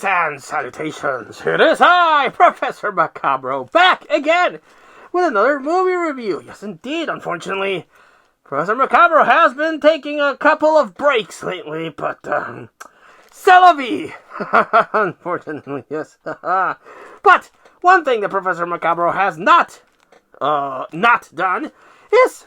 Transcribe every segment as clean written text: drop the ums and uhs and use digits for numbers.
Greetings and salutations. It is I, Professor Macabro, back again with another movie review. Yes, indeed. Unfortunately, Professor Macabro has been taking a couple of breaks lately, but, c'est la vie. Unfortunately, yes. But one thing that Professor Macabro has not done is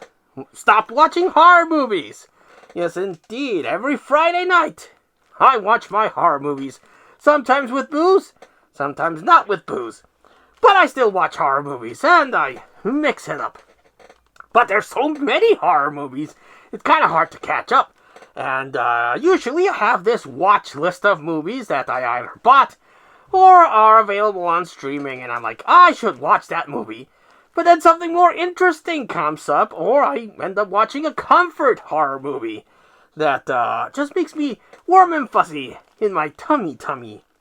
stop watching horror movies. Yes, indeed. Every Friday night, I watch my horror movies. Sometimes with booze, sometimes not with booze. But I still watch horror movies, and I mix it up. But there's so many horror movies, it's kind of hard to catch up. And usually I have this watch list of movies that I either bought or are available on streaming, and I'm like, I should watch that movie. But then something more interesting comes up, or I end up watching a comfort horror movie that just makes me warm and fuzzy in my tummy.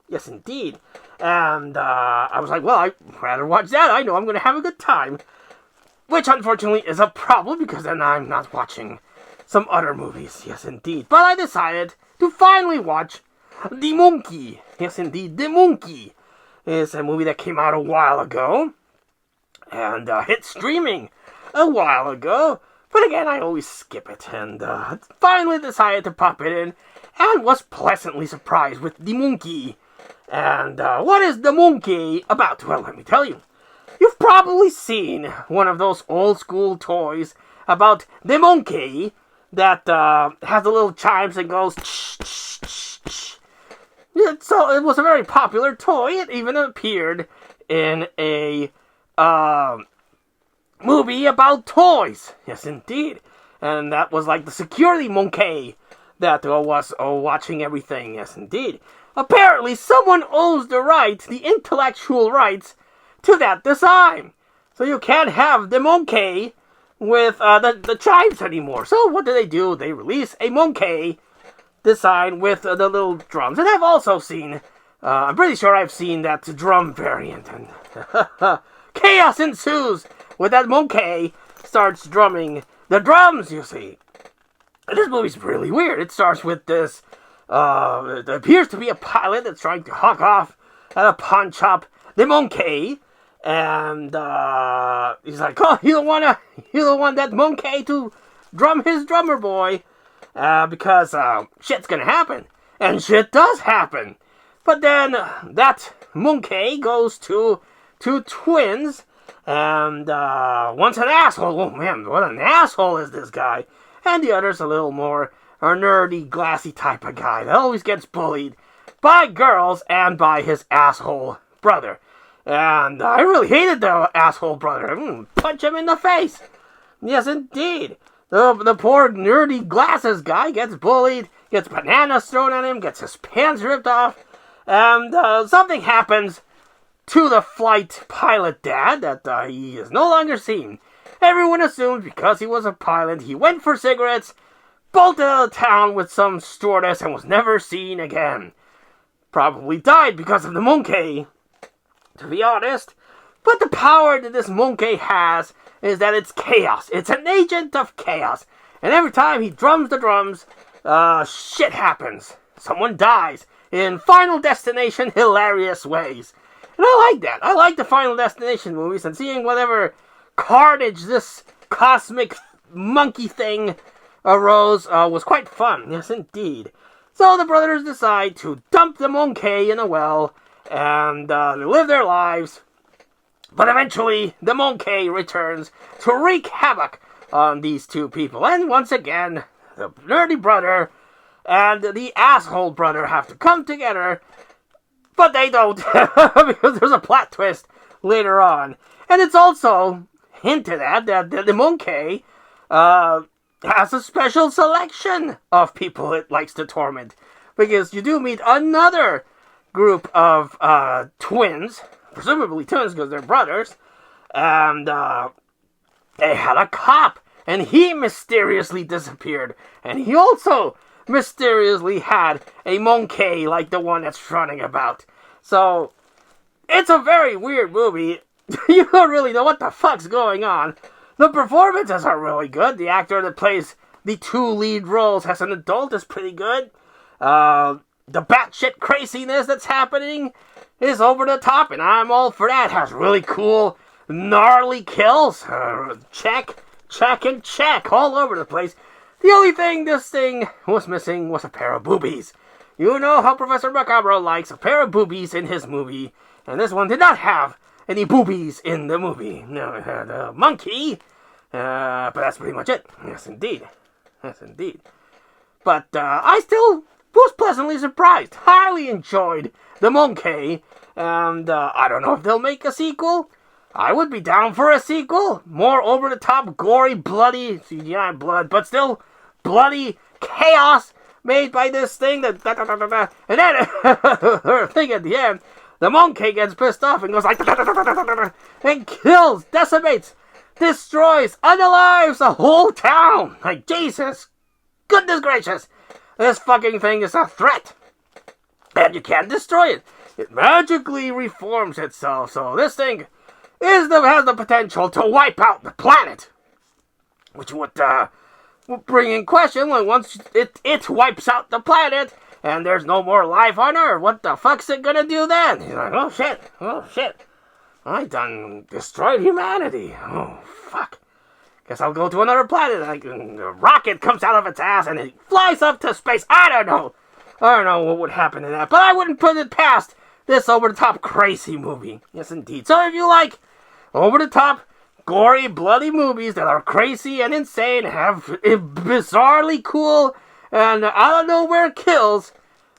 Yes, indeed. And I was like, well, I'd rather watch that. I know I'm going to have a good time. Which, unfortunately, is a problem, because then I'm not watching some other movies. Yes, indeed. But I decided to finally watch The Monkey. Yes, indeed, The Monkey is a movie that came out a while ago and hit streaming a while ago. But again, I always skip it, and finally decided to pop it in, and was pleasantly surprised with The Monkey. And what is The Monkey about? Well, let me tell you. You've probably seen one of those old-school toys about the monkey that has the little chimes and goes ch ch ch ch. So it was a very popular toy. It even appeared in a movie about toys. Yes, indeed. And that was like the security monkey that was watching everything. Yes, indeed. Apparently, someone owns the intellectual rights to that design. So you can't have the monkey with the chimes anymore. So what do? They release a monkey design with the little drums. And I've also seen, I'm pretty sure I've seen that drum variant. And chaos ensues when that monkey starts drumming the drums, you see. And this movie's really weird. It starts with this, it appears to be a pilot that's trying to hawk off at a pawn shop the monkey. And he's like, oh, you don't want that monkey to drum his drummer boy, because shit's gonna happen. And shit does happen. But then that monkey goes to two twins, and one's an asshole. Oh man, what an asshole is this guy. And the other's a little more a nerdy, glassy type of guy that always gets bullied by girls and by his asshole brother. And I really hated the asshole brother. Punch him in the face. Yes, indeed. The poor nerdy glasses guy gets bullied, gets bananas thrown at him, gets his pants ripped off, and something happens to the flight pilot dad that he is no longer seen. Everyone assumes because he was a pilot, he went for cigarettes, bolted out of town with some stewardess, and was never seen again. Probably died because of the monkey, to be honest. But the power that this monkey has is that it's chaos. It's an agent of chaos. And every time he drums the drums, shit happens. Someone dies in Final Destination hilarious ways. And I like that. I like the Final Destination movies, and seeing whatever carnage this cosmic monkey thing arose was quite fun. Yes, indeed. So the brothers decide to dump the monkey in a well, and they live their lives. But eventually, the monkey returns to wreak havoc on these two people. And once again, the nerdy brother and the asshole brother have to come together. But they don't, because there's a plot twist later on. And it's also hinted at that the monkey has a special selection of people it likes to torment. Because you do meet another group of twins, presumably twins because they're brothers, and they had a cop, and he mysteriously disappeared, and he also mysteriously had a monkey like the one that's running about. So it's a very weird movie. You don't really know what the fuck's going on. The performances are really good. The actor that plays the two lead roles as an adult is pretty good. the batshit craziness that's happening is over the top, and I'm all for that. It has really cool, gnarly kills. Check, and check all over the place. The only thing this thing was missing was a pair of boobies. You know how Professor Macabre likes a pair of boobies in his movie, and this one did not have any boobies in the movie. No, it had a monkey, but that's pretty much it. Yes, indeed. But I still was pleasantly surprised. Highly enjoyed the monkey, and I don't know if they'll make a sequel. I would be down for a sequel. More over-the-top, gory, bloody, CGI blood, but still bloody chaos made by this thing. And then, her thing at the end, the monkey gets pissed off and goes like, and kills, decimates, destroys, unalives the whole town. Like, Jesus, goodness gracious, this fucking thing is a threat. And you can't destroy it. It magically reforms itself, so this thing has the potential to wipe out the planet. Which would bring in question, like, once it wipes out the planet, and there's no more life on Earth, what the fuck's it gonna do then? He's like, oh shit, I done destroyed humanity. Oh, fuck. Guess I'll go to another planet. Like, a rocket comes out of its ass and it flies up to space. I don't know what would happen to that, but I wouldn't put it past this over-the-top crazy movie. Yes, indeed. So if you like over-the-top, gory, bloody movies that are crazy and insane, have bizarrely cool and out of nowhere kills,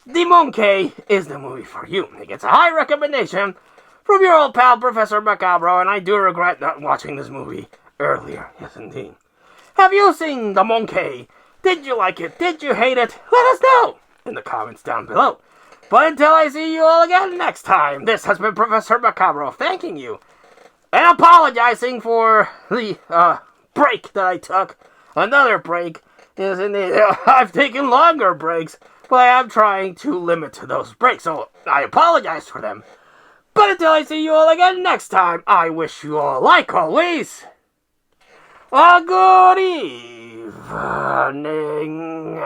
The Monkey is the movie for you. It gets a high recommendation from your old pal Professor Macabre, and I do regret not watching this movie earlier. Yes, indeed. Have you seen The Monkey? Did you like it? Did you hate it? Let us know in the comments down below. But until I see you all again next time, this has been Professor Macabre thanking you and apologizing for the break that I took. Another break. Yes, indeed. I've taken longer breaks, but I am trying to limit those breaks, so I apologize for them. But until I see you all again next time, I wish you all, like always, a good evening.